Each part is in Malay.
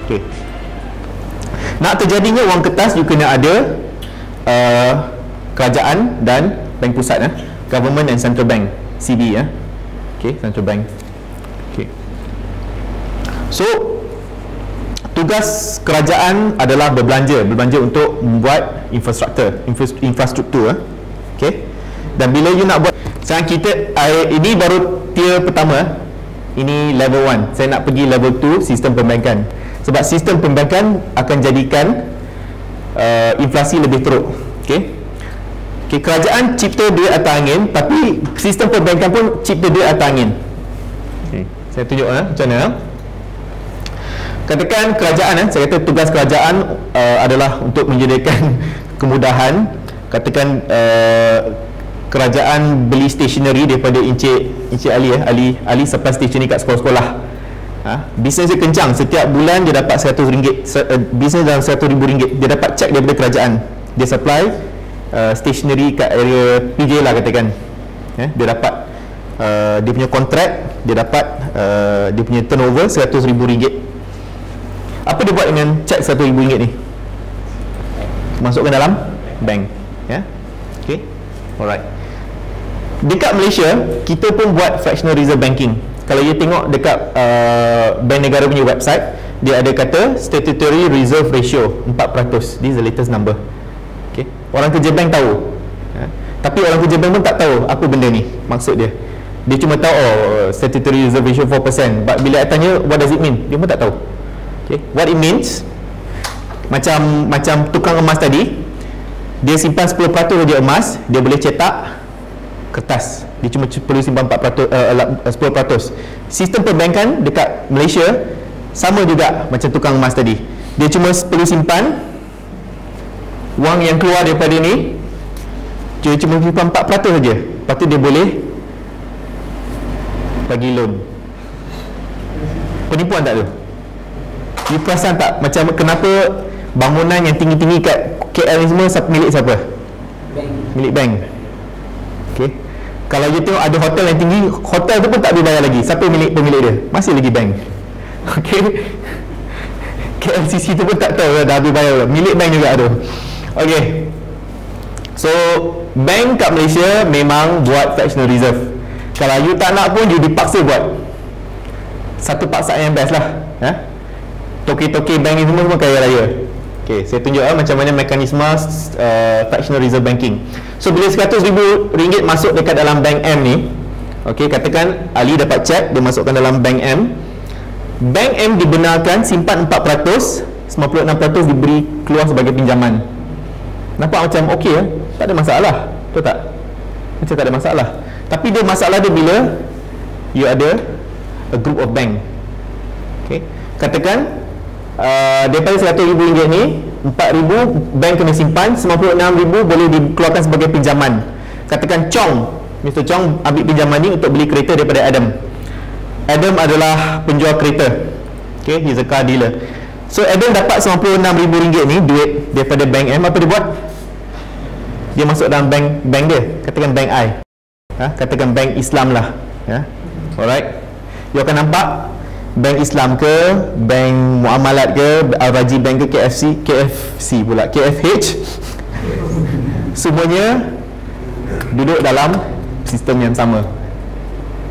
Okay. Nak terjadinya wang kertas, you kena ada kerajaan dan bank pusat, government and central bank, CB, okay, central bank. Okay. So tugas kerajaan adalah berbelanja untuk membuat infrastruktur, okay. Dan bila you nak buat, sekarang kita ini baru tier pertama, ini level 1. Saya nak pergi level 2, sistem perbankan. Sebab sistem perbankan akan jadikan inflasi lebih teruk, okay. Okay, kerajaan cipta duit atas angin, tapi sistem perbankan pun cipta duit atas angin. Okay. Saya tunjuk macam mana. Katakan kerajaan, saya kata tugas kerajaan adalah untuk menyediakan kemudahan. Katakan kerajaan beli stationery daripada Encik Ali supply stationery kat sekolah-sekolah. Bisnes dia kencang, setiap bulan dia dapat RM100, bisnes dalam RM100,000 dia dapat cek daripada kerajaan. Dia supply stationery kat area PJ lah, katakan. Dia dapat dia punya kontrak, dia dapat dia punya turnover RM100,000. Apa dia buat dengan cek RM100,000 ni? Masukkan dalam bank, okay. Alright. Dekat Malaysia, kita pun buat fractional reserve banking. Kalau you tengok dekat Bank Negara punya website, dia ada kata statutory reserve ratio 4%. This is the latest number. Okay. Orang kerja bank tahu, tapi orang kerja bank pun tak tahu apa benda ni, maksud dia. Dia cuma tahu statutory reserve ratio 4%. But bila I tanya what does it mean, dia pun tak tahu. Okay. What it means, macam tukang emas tadi, dia simpan 10% saja emas, dia boleh cetak kertas, dia cuma perlu simpan 10%. Sistem perbankan dekat Malaysia sama juga macam tukang emas tadi, dia cuma perlu simpan wang yang keluar daripada ni, dia cuma simpan 4% saja. Lepas tu dia boleh bagi loan. Penipuan tak tu? You perasan tak macam kenapa bangunan yang tinggi-tinggi kat KL ni semua milik siapa? Bank. Milik bank. Okay. Kalau you tengok ada hotel yang tinggi, hotel tu pun tak dibayar lagi. Siapa pemilik dia? Masih lagi bank. Okay. KLCC tu pun tak tahu dah habis bayar, milik bank juga tu. Okay. So bank kat Malaysia memang buat fractional reserve. Kalau you tak nak pun, you dipaksa buat. Satu paksaan yang best lah, toke-toke bank ni semua kaya raya. Okay, saya tunjuk macam mana mekanisme fractional reserve banking. So bila RM100,000 masuk dekat dalam bank M ni, okay, katakan Ali dapat cek, dia masukkan dalam bank M. Bank M dibenarkan simpan 4%, 96% diberi keluar sebagai pinjaman. Nampak macam okey, tak ada masalah, betul tak? Macam tak ada masalah. Tapi dia masalah dia bila you ada a group of bank. Okay, katakan daripada RM100,000 ni, RM4,000 bank kena simpan, RM96,000 boleh dikeluarkan sebagai pinjaman. Katakan Mr. Chong ambil pinjaman ni untuk beli kereta daripada Adam. Adam adalah penjual kereta. Okay, he's a car dealer. So Adam dapat RM96,000 ni duit daripada bank M. Apa dia buat? Dia masuk dalam bank dia. Katakan bank I, katakan bank Islam lah, alright. You akan nampak bank Islam ke, bank Muamalat ke, Al-Raji Bank ke, KFC pula, KFH, semuanya duduk dalam sistem yang sama.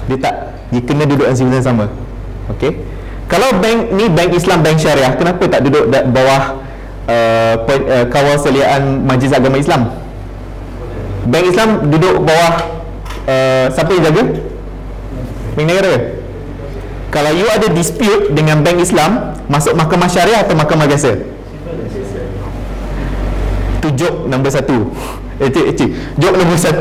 Dia kena duduk dalam sistem yang sama. Okay. Kalau bank ni bank Islam, bank syariah, kenapa tak duduk bawah kawal seliaan Majlis Agama Islam? Bank Islam duduk bawah siapa yang jaga? Bank Negara. Kalau you ada dispute dengan bank Islam, masuk mahkamah syariah atau mahkamah biasa? Itu joke nombor 1. Joke nombor 1,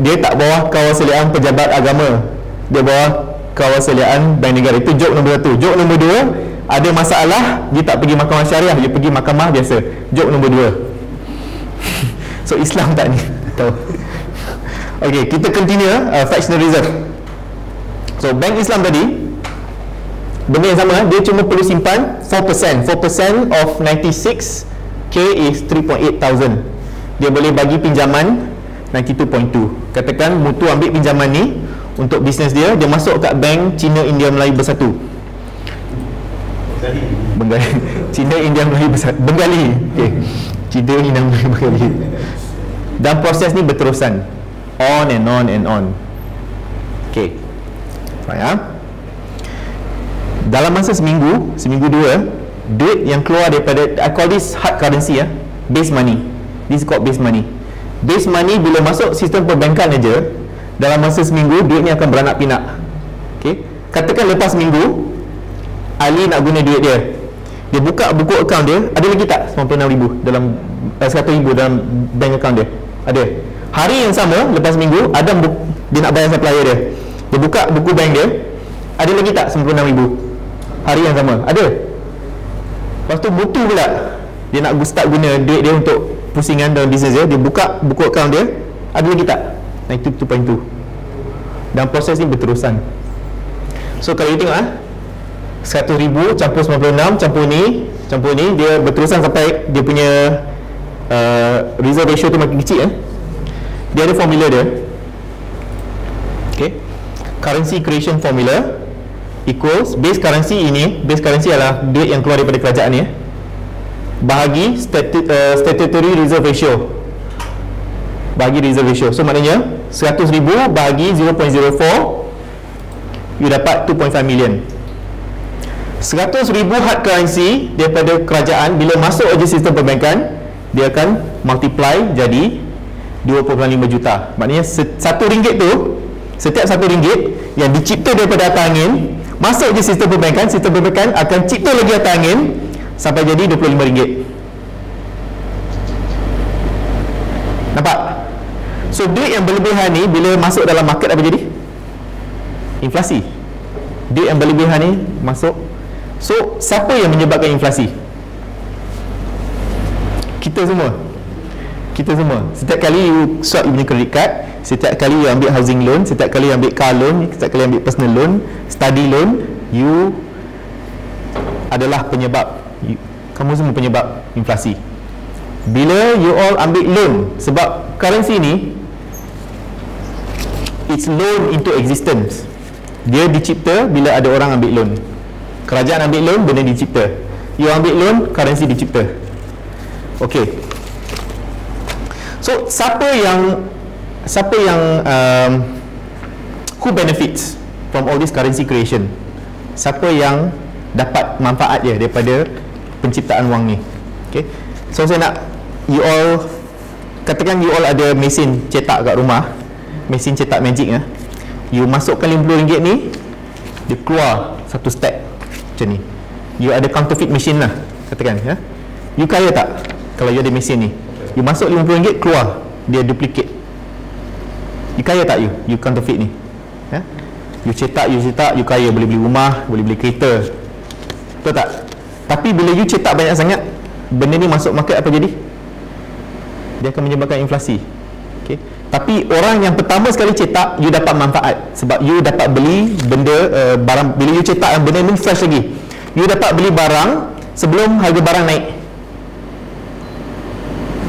dia tak bawah kawasaliaan pejabat agama, dia bawah kawasaliaan bank negara. Itu joke nombor 1. Joke nombor 2, ada masalah, dia tak pergi mahkamah syariah, dia pergi mahkamah biasa. Joke nombor 2. So Islam tak ni tahu. Okay, kita continue fractional reserve. So bank Islam tadi benda yang sama, dia cuma perlu simpan 4%. 4% of 96k is 3.8 thousand. Dia boleh bagi pinjaman 92.2. Katakan Mutu ambil pinjaman ni untuk bisnes dia, dia masuk kat bank Cina India Melayu Bersatu. Bengali. Cina, India, Melayu, besar Bengali. Okey. Cina, India, Melayu, Bengali. Dan proses ni berterusan, on and on and on. Okey. Faham? Dalam masa seminggu dua, duit yang keluar daripada, I call this hard currency ya, base money. This is called base money. Base money bila masuk sistem perbankan aja, dalam masa seminggu duit ni akan beranak pinak. Okey. Katakan lepas minggu Ali nak guna duit dia, dia buka buku akaun dia, ada lagi tak 96,000 dalam 100,000 dalam bank account dia? Ada. Hari yang sama lepas minggu Adam dia nak bayar supplier dia, dia buka buku bank dia, ada lagi tak 96,000? Hari yang sama ada. Lepas tu butuh pula, dia nak start guna duit dia untuk pusingan dalam bisnes dia, dia buka buku akaun dia, ada lagi tak? Nah, itu point tu. Dan proses ni berterusan. So kalau you tengok 100,000 campur 96 campur ni dia berterusan sampai dia punya reserve ratio tu makin kecil. Dia ada formula dia. Okay. Currency creation formula equals base currency adalah duit yang keluar daripada kerajaan ni bahagi statutory reserve ratio, bahagi reserve ratio. So maknanya 100,000 bahagi 0.04, you dapat 2.5 million. 100,000 hard currency daripada kerajaan bila masuk aja sistem perbankan, dia akan multiply jadi 2.5 juta. Maknanya RM1 tu, setiap RM1 yang dicipta daripada atas angin masuk je sistem perbankan akan cipta lagi atas angin sampai jadi RM25. Nampak? So duit yang berlebihan ni bila masuk dalam market apa jadi? Inflasi. Duit yang berlebihan ni masuk. So siapa yang menyebabkan inflasi? Kita semua. Setiap kali you swap you punya credit card, setiap kali you ambil housing loan, setiap kali you ambil car loan, setiap kali ambil personal loan, study loan, you adalah penyebab. Kamu semua penyebab inflasi. Bila you all ambil loan, sebab currency ni it's loan into existence. Dia dicipta bila ada orang ambil loan. Kerajaan ambil loan, benda dicipta. You ambil loan, currency dicipta. Okey. So siapa yang who benefits from all this currency creation? Siapa yang dapat manfaat dia daripada penciptaan wang ni? Okay. So saya nak you all, katakan you all ada mesin cetak kat rumah, mesin cetak magic you masukkan RM50 ni, dia keluar satu stack macam ni. You ada counterfeit machine lah, katakan you kaya tak kalau you ada mesin ni? You masuk RM50, keluar dia duplicate. You kaya tak you counterfeit ni? You cetak, you kaya, boleh beli rumah, boleh beli kereta. Betul tak? Tapi bila you cetak banyak sangat, benda ni masuk market, apa jadi? Dia akan menyebabkan inflasi. Okay. Tapi orang yang pertama sekali cetak, you dapat manfaat sebab you dapat beli benda, barang. Bila you cetak benda ni fresh lagi, you dapat beli barang sebelum harga barang naik.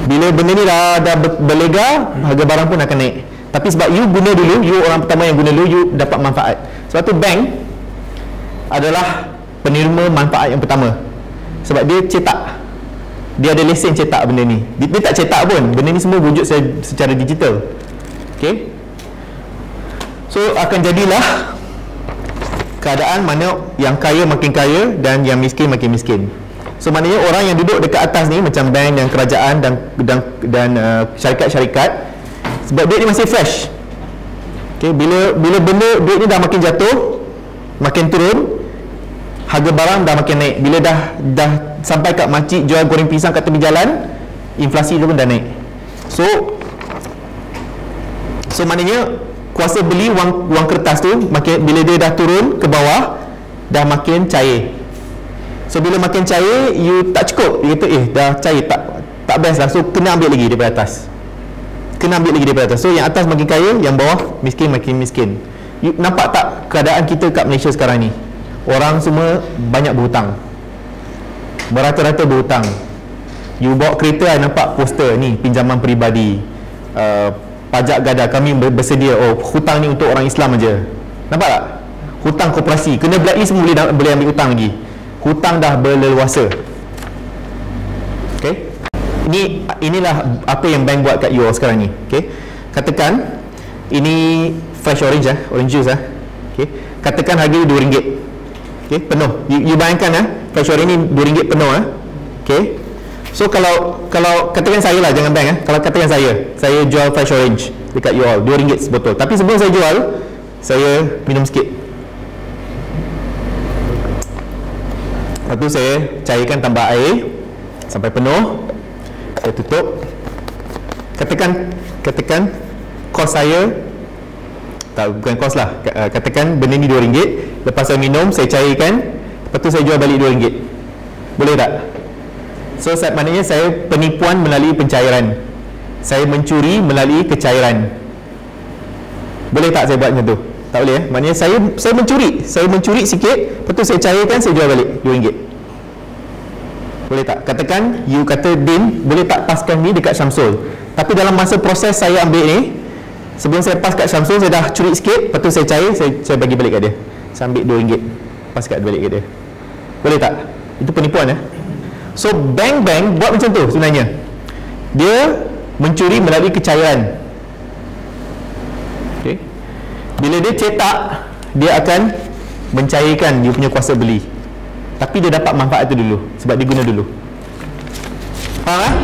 Bila benda ni dah berlega, harga barang pun akan naik. Tapi sebab you guna dulu, you orang pertama yang guna dulu, you dapat manfaat. Sebab tu bank adalah penerima manfaat yang pertama. Sebab dia cetak, dia ada lesen cetak benda ni. Dia tak cetak pun, benda ni semua wujud secara digital. Okay. So akan jadilah keadaan mana yang kaya makin kaya dan yang miskin makin miskin. So maknanya orang yang duduk dekat atas ni macam bank dan kerajaan dan syarikat-syarikat, sebab duit ni masih fresh. Okay, bila benda duit ni dah makin jatuh, makin turun, harga barang dah makin naik. Bila dah sampai kat makcik jual goreng pisang kat tepi jalan, inflasi tu pun dah naik. So maknanya kuasa beli wang kertas tu makin, bila dia dah turun ke bawah, dah makin cair. So bila makin cair, you tak cukup, you kata dah cair, tak best lah. So kena ambil lagi daripada atas, So yang atas makin kaya, yang bawah miskin makin miskin. You nampak tak keadaan kita kat Malaysia sekarang ni? Orang semua banyak berhutang, berata-rata berhutang. You bawa kereta, I nampak poster ni, pinjaman peribadi, pajak gada, kami bersedia, hutang ni untuk orang Islam aja. Nampak tak? Hutang koperasi, kena blacklist pun boleh ambil hutang lagi. hutang dah berleluasa. Okey. Inilah apa yang bank buat kat you all sekarang ni. Okey. Katakan ini fresh orange orange juice Okey. Katakan harga RM2. Okey, penuh. You bayangkan fresh orange ni RM2 penuh Okey. So kalau katakan saya lah, jangan bank Kalau katakan saya jual fresh orange dekat you all RM2 sebotol. Tapi sebelum saya jual, saya minum sikit. Lepas tu saya cairkan tambah air sampai penuh. Saya tutup. Katakan kos saya, bukan kos lah, katakan benda ni RM2. Lepas saya minum, saya cairkan, lepas tu saya jual balik RM2. Boleh tak? So maknanya saya penipuan melalui pencairan, saya mencuri melalui kecairan. Boleh tak saya buat macam tu? Tak boleh Maknanya saya mencuri sikit, lepas tu saya cairkan, saya jual balik RM2. Boleh tak? Katakan you kata, Din, boleh tak paskan ni dekat Syamsul, tapi dalam masa proses saya ambil ni, sebelum saya pas kat Syamsul, saya dah curi sikit, lepas tu saya cair, saya bagi balik kat dia. Saya ambil RM2, pas kat balik kat dia. Boleh tak? Itu penipuan So bank-bank buat macam tu sebenarnya. Dia mencuri melalui kecairan. Okay. Bila dia cetak, dia akan mencairkan dia punya kuasa beli, tapi dia dapat manfaat tu dulu sebab dia guna dulu. Faham